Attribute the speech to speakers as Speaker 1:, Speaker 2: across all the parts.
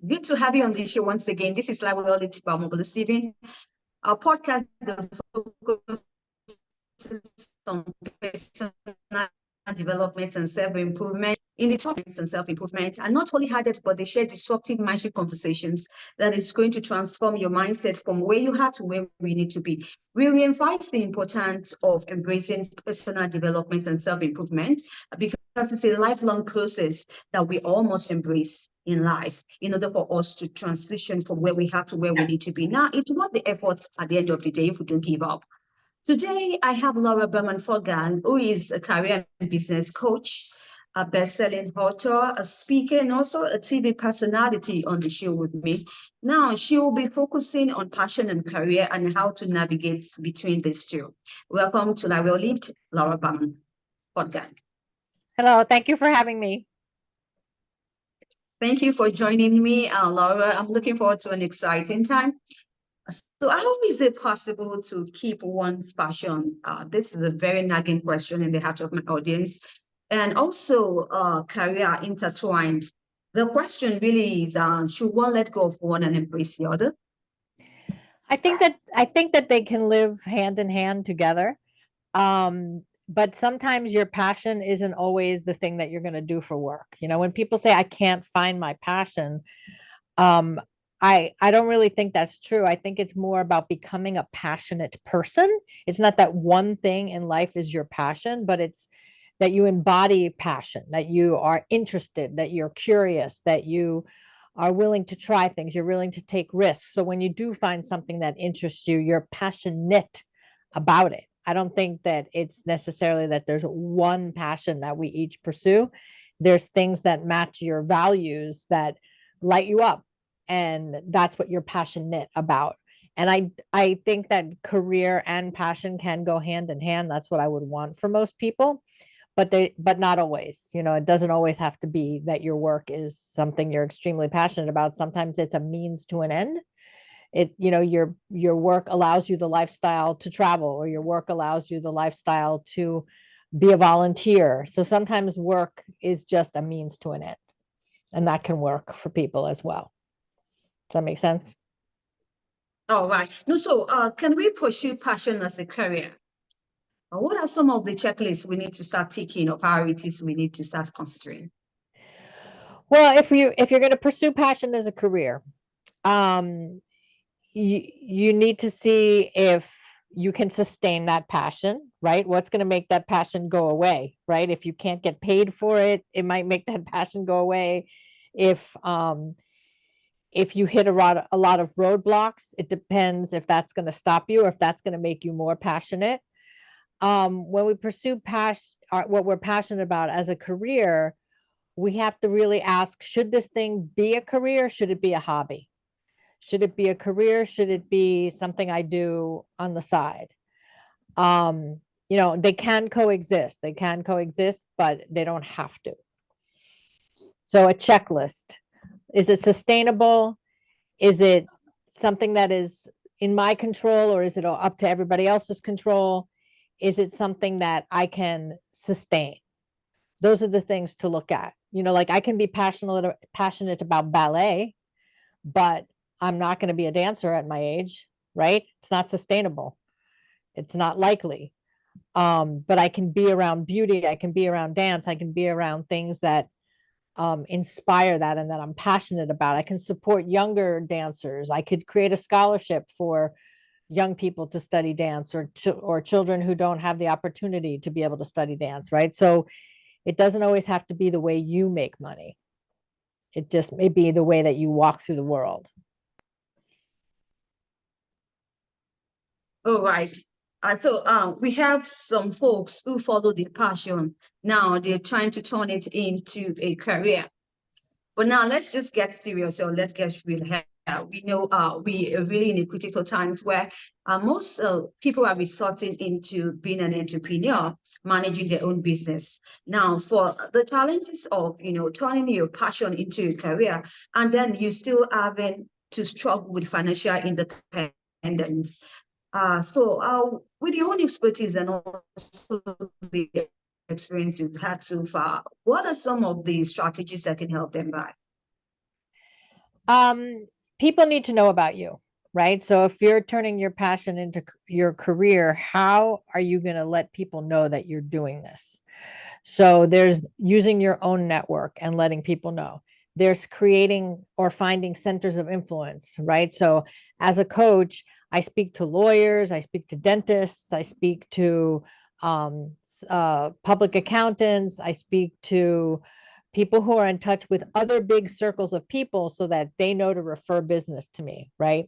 Speaker 1: Good to have you on the show once again. This is Lawal Omobola Stephen. Our podcast focuses on personal development and self-improvement. In the topics and self-improvement are not only added, but they share disruptive mindset conversations that is going to transform your mindset from where you are to where we need to be. We reinforce the importance of embracing personal development and self-improvement because it's a lifelong process that we all must embrace in life in order for us to transition from where we are to where we need to be. Now, it's worth the efforts at the end of the day if we don't give up. Today, I have Berman Fortgang, who is a career and business coach, a best-selling author, a speaker, and also a TV personality on the show with me. Now, she will be focusing on passion and career and how to navigate between these two. Welcome to Laura Berman Fortgang.
Speaker 2: Hello, thank you for having me.
Speaker 1: Thank you for joining me, Laura. I'm looking forward to an exciting time. So how is it possible to keep one's passion? This is a very nagging question in the heart of my audience. And also career intertwined. The question really is, should one let go of one and embrace the other?
Speaker 2: I think that they can live hand in hand together. But sometimes your passion isn't always the thing that you're going to do for work. You know, when people say I can't find my passion, I don't really think that's true. I think it's more about becoming a passionate person. It's not that one thing in life is your passion, but it's that you embody passion, that you are interested, that you're curious, that you are willing to try things, you're willing to take risks. So when you do find something that interests you, you're passionate about it. I don't think that it's necessarily that there's one passion that we each pursue. There's things that match your values that light you up, and that's what you're passionate about. And I think that career and passion can go hand in hand. That's what I would want for most people, but not always. You know, it doesn't always have to be that your work is something you're extremely passionate about. Sometimes it's a means to an end. Your work allows you the lifestyle to travel, or your work allows you the lifestyle to be a volunteer. So sometimes work is just a means to an end, and that can work for people as well. Does that make sense?
Speaker 1: All right. No, so can we pursue passion as a career? What are some of the checklists we need to start ticking or priorities we need to start considering?
Speaker 2: Well, if you're going to pursue passion as a career, um, you need to see if you can sustain that passion, right? What's going to make that passion go away, right? If you can't get paid for it, it might make that passion go away. If you hit a lot of roadblocks, it depends if that's going to stop you or if that's going to make you more passionate. When we pursue what we're passionate about as a career, we have to really ask, should this thing be a career? Should it be a hobby? Should it be a career? Should it be something I do on the side? They can coexist. They can coexist, but they don't have to. So a checklist. Is it sustainable? Is it something that is in my control, or is it up to everybody else's control? Is it something that I can sustain? Those are the things to look at. Like I can be passionate about ballet, but I'm not going to be a dancer at my age, right? It's not sustainable. It's not likely. But I can be around beauty. I can be around dance. I can be around things that inspire that and that I'm passionate about. I can support younger dancers. I could create a scholarship for young people to study dance, or children who don't have the opportunity to be able to study dance, right? So it doesn't always have to be the way you make money. It just may be the way that you walk through the world.
Speaker 1: All right. So we have some folks who follow the passion. Now they're trying to turn it into a career. But now let's just get serious, or let's get real here. We know we are really in a critical times where most people are resorting into being an entrepreneur, managing their own business. Now, for the challenges of turning your passion into a career, and then you still having to struggle with financial independence. So with your own expertise and also the experience you've had so far, what are some of the strategies that can help them by?
Speaker 2: People need to know about you, right? So if you're turning your passion into your career, how are you going to let people know that you're doing this? So there's using your own network and letting people know. There's creating or finding centers of influence, right? So as a coach, I speak to lawyers, I speak to dentists, I speak to public accountants, I speak to people who are in touch with other big circles of people so that they know to refer business to me, right?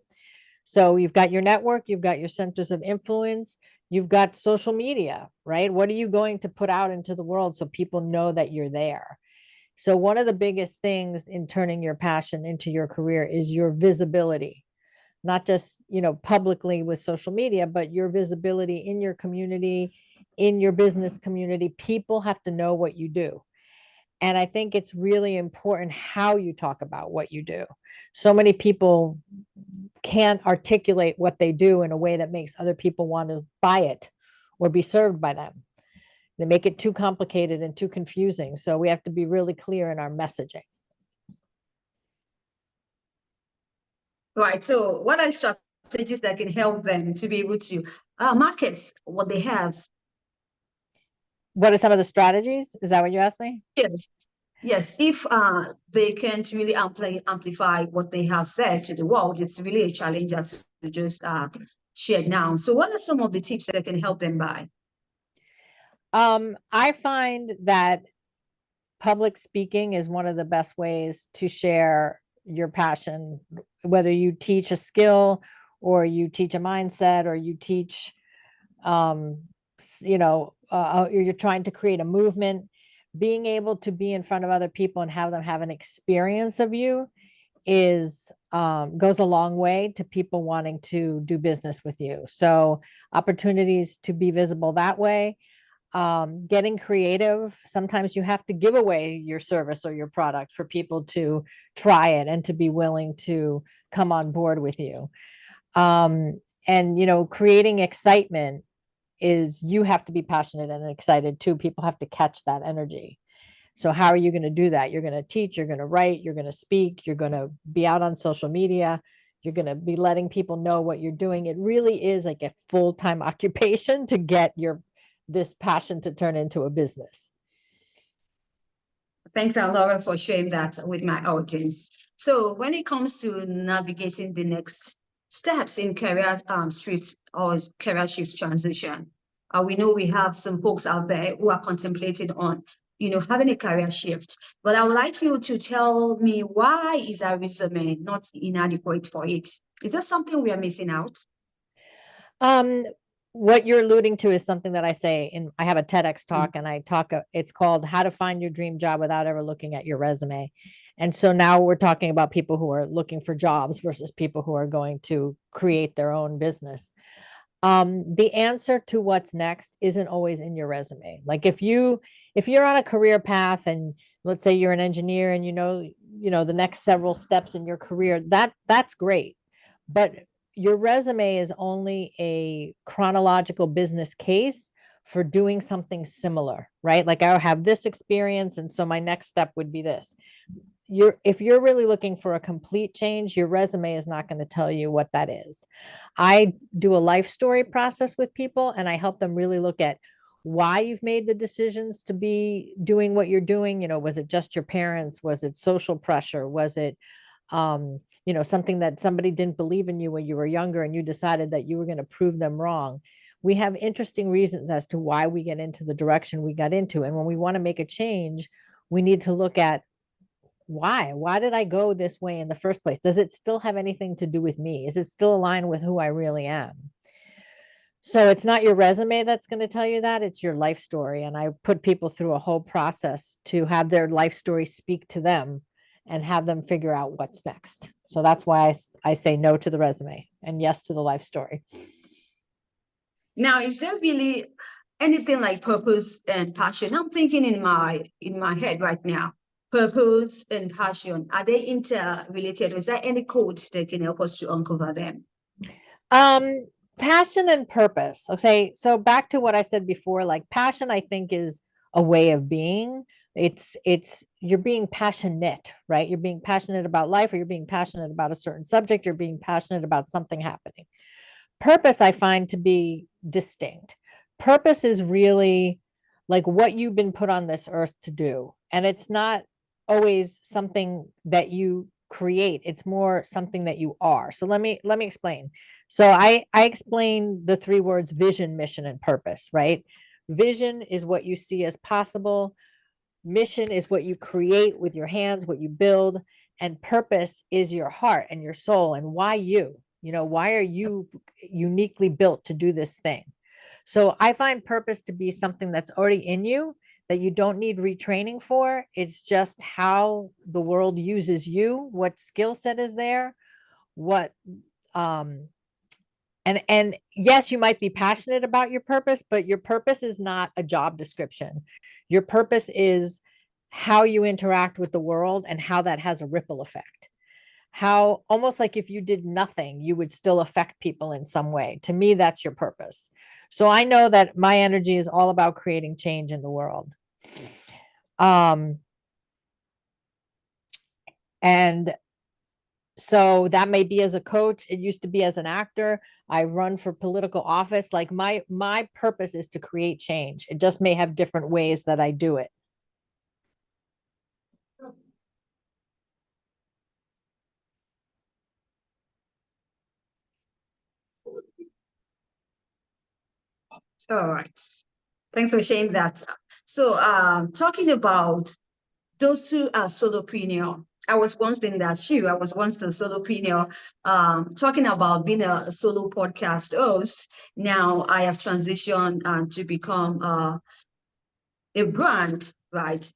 Speaker 2: So you've got your network, you've got your centers of influence, you've got social media, right? What are you going to put out into the world so people know that you're there? So one of the biggest things in turning your passion into your career is your visibility, not just, publicly with social media, but your visibility in your community, in your business community. People have to know what you do. And I think it's really important how you talk about what you do. So many people can't articulate what they do in a way that makes other people want to buy it or be served by them. They make it too complicated and too confusing. So we have to be really clear in our messaging.
Speaker 1: Right. So what are strategies that can help them to be able to market what they have?
Speaker 2: What are some of the strategies? Is that what you asked me?
Speaker 1: Yes. Yes, if they can't really amplify what they have there to the world, it's really a challenge as you just shared now. So what are some of the tips that can help them by?
Speaker 2: I find that public speaking is one of the best ways to share your passion, whether you teach a skill or you teach a mindset or you teach, you're trying to create a movement. Being able to be in front of other people and have them have an experience of you is goes a long way to people wanting to do business with you. So opportunities to be visible that way. Getting creative. Sometimes you have to give away your service or your product for people to try it and to be willing to come on board with you. And creating excitement is, you have to be passionate and excited too. People have to catch that energy. So how are you going to do that? You're going to teach, you're going to write, you're going to speak, you're going to be out on social media, you're going to be letting people know what you're doing. It really is like a full-time occupation to get this passion to turn into a business.
Speaker 1: Thanks, Laura, for sharing that with my audience. So when it comes to navigating the next steps in career shift or career shift transition, we know we have some folks out there who are contemplating on, having a career shift. But I would like you to tell me, why is our resume not inadequate for it? Is there something we are missing out?
Speaker 2: What you're alluding to is something that I say I have a TEDx talk and I talk, it's called How to Find Your Dream Job Without Ever Looking at Your Resume. And so now we're talking about people who are looking for jobs versus people who are going to create their own business. The answer to what's next isn't always in your resume. Like if you're on a career path and let's say you're an engineer and the next several steps in your career, that's great. But your resume is only a chronological business case for doing something similar, right? Like I have this experience, and so my next step would be this. If you're really looking for a complete change, your resume is not going to tell you what that is. I do a life story process with people, and I help them really look at why you've made the decisions to be doing what you're doing. Was it just your parents? Was it social pressure? Was it something that somebody didn't believe in you when you were younger and you decided that you were going to prove them wrong? We have interesting reasons as to why we get into the direction we got into. And when we want to make a change, we need to look at why did I go this way in the first place? Does it still have anything to do with me? Is it still aligned with who I really am? So it's not your resume that's going to tell you that, it's your life story. And I put people through a whole process to have their life story speak to them and have them figure out what's next. So that's why I say no to the resume and yes to the life story.
Speaker 1: Now, is there really anything like purpose and passion? I'm thinking in my head right now. Purpose and passion, are they interrelated? Is there any code that can help us to uncover them?
Speaker 2: Passion and purpose. Okay, so back to what I said before, like passion, I think is a way of being. It's you're being passionate, right? You're being passionate about life, or you're being passionate about a certain subject, you're being passionate about something happening. Purpose, I find to be distinct. Purpose is really like what you've been put on this earth to do. And it's not always something that you create. It's more something that you are. So let me explain. So I explain the three words vision, mission, and purpose, right? Vision is what you see as possible. Mission is what you create with your hands, what you build, and purpose is your heart and your soul and why you. Why are you uniquely built to do this thing? So I find purpose to be something that's already in you that you don't need retraining for. It's just how the world uses you, what skill set is there, what um and yes, you might be passionate about your purpose, but your purpose is not a job description. Your purpose is how you interact with the world and how that has a ripple effect. How almost like if you did nothing, you would still affect people in some way. To me, that's your purpose. So I know that my energy is all about creating change in the world. And so that may be as a coach. It used to be as an actor. I run for political office. Like my purpose is to create change. It just may have different ways that I do it.
Speaker 1: All right. Thanks for sharing that. So talking about those who are solopreneur, I was once in that shoe. I was once a solopreneur, talking about being a solo podcast host. Now I have transitioned to become a brand, right?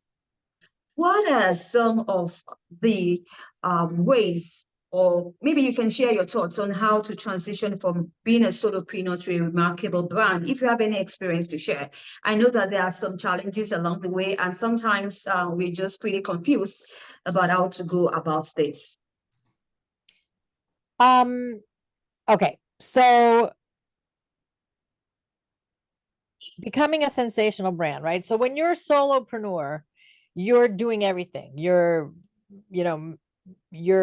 Speaker 1: What are some of the ways, or maybe you can share your thoughts on how to transition from being a solopreneur to a remarkable brand, if you have any experience to share? I know that there are some challenges along the way, and sometimes we're just pretty confused about how to go about this.
Speaker 2: Okay. So becoming a sensational brand, right? So when you're a solopreneur, you're doing everything. You're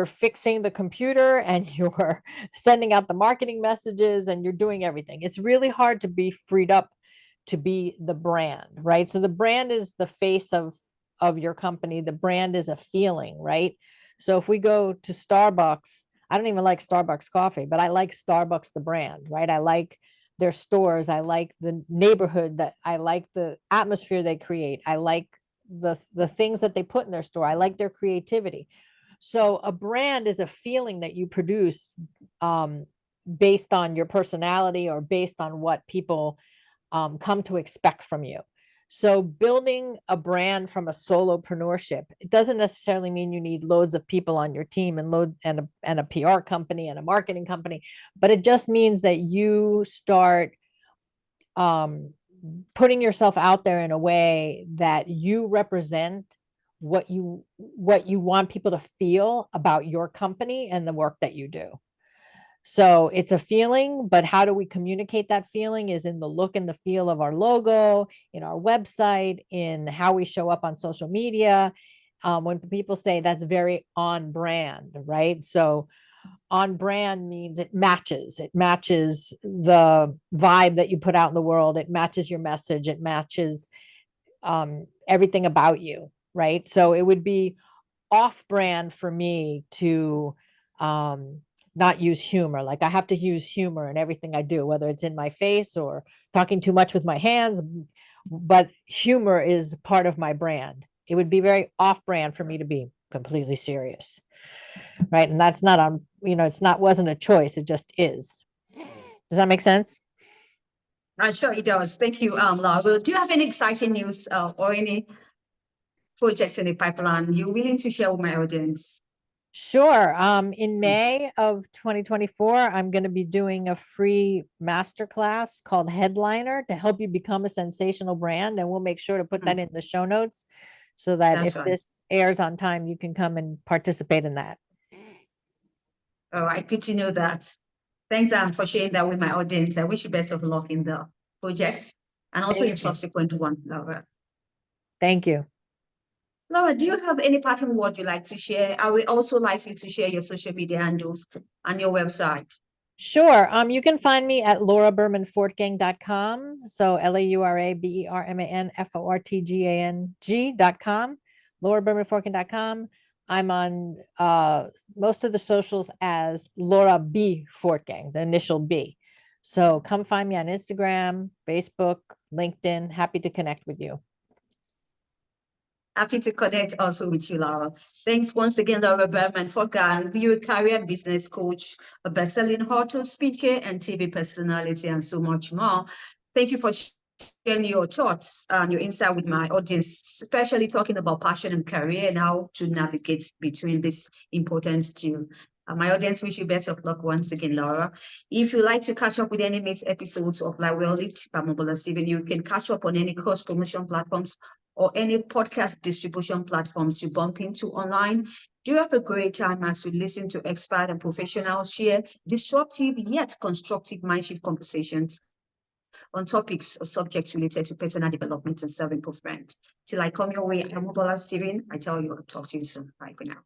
Speaker 2: fixing the computer and you're sending out the marketing messages and you're doing everything. It's really hard to be freed up to be the brand, right? So the brand is the face of your company. The brand is a feeling, right? So if we go to Starbucks, I don't even like Starbucks coffee, but I like Starbucks the brand, right? I like their stores. I like the neighborhood, that I like the atmosphere they create. I like the things that they put in their store. I like their creativity. So a brand is a feeling that you produce based on your personality or based on what people come to expect from you. So building a brand from a solopreneurship, it doesn't necessarily mean you need loads of people on your team and a PR company and a marketing company, but it just means that you start putting yourself out there in a way that you represent what you want people to feel about your company and the work that you do. So it's a feeling, but how do we communicate that feeling is in the look and the feel of our logo, in our website, in how we show up on social media. When people say that's very on brand, right? So on brand means it matches the vibe that you put out in the world. It matches your message. It matches everything about you, right? So it would be off brand for me to not use humor. Like I have to use humor in everything I do, whether it's in my face or talking too much with my hands, but humor is part of my brand. It would be very off brand for me to be completely serious, right? And that's not on, wasn't a choice. It just is. Does that make sense?
Speaker 1: I'm sure it does. Thank you, Laura. Do you have any exciting news or any projects in the pipeline you're willing to share with my audience?
Speaker 2: Sure. In May of 2024, I'm going to be doing a free masterclass called Headliner to help you become a sensational brand. And we'll make sure to put that in the show notes so that if this airs on time, you can come and participate in that.
Speaker 1: All right. Good to know that. Thanks for sharing that with my audience. I wish you best of luck in the project and also your subsequent one, Laura.
Speaker 2: Thank you.
Speaker 1: Laura, do you have any parting word you'd like to share? I would also like you to share your social media handles and your website.
Speaker 2: Sure. You can find me at laurabermanfortgang.com. So LauraBermanFortgang.com, laurabermanfortgang.com. I'm on most of the socials as Laura B. Fortgang, the initial B. So come find me on Instagram, Facebook, LinkedIn. Happy to connect with you.
Speaker 1: Happy to connect also with you, Laura. Thanks once again, Laura Berman Fortgang. You're a career business coach, a best-selling author, speaker, and TV personality, and so much more. Thank you for sharing your thoughts and your insight with my audience, especially talking about passion and career and how to navigate between these important two. My audience wish you best of luck once again, Laura. If you'd like to catch up with any missed episodes of Like Well Lived by Omobola Stephen, you can catch up on any cross-promotion platforms or any podcast distribution platforms you bump into online. Do have a great time as we listen to expert and professionals share disruptive yet constructive mindshift conversations on topics or subjects related to personal development and self-improvement. Till I come your way, I'm Omobola Stephen. I tell you, I'll talk to you soon. Bye for now.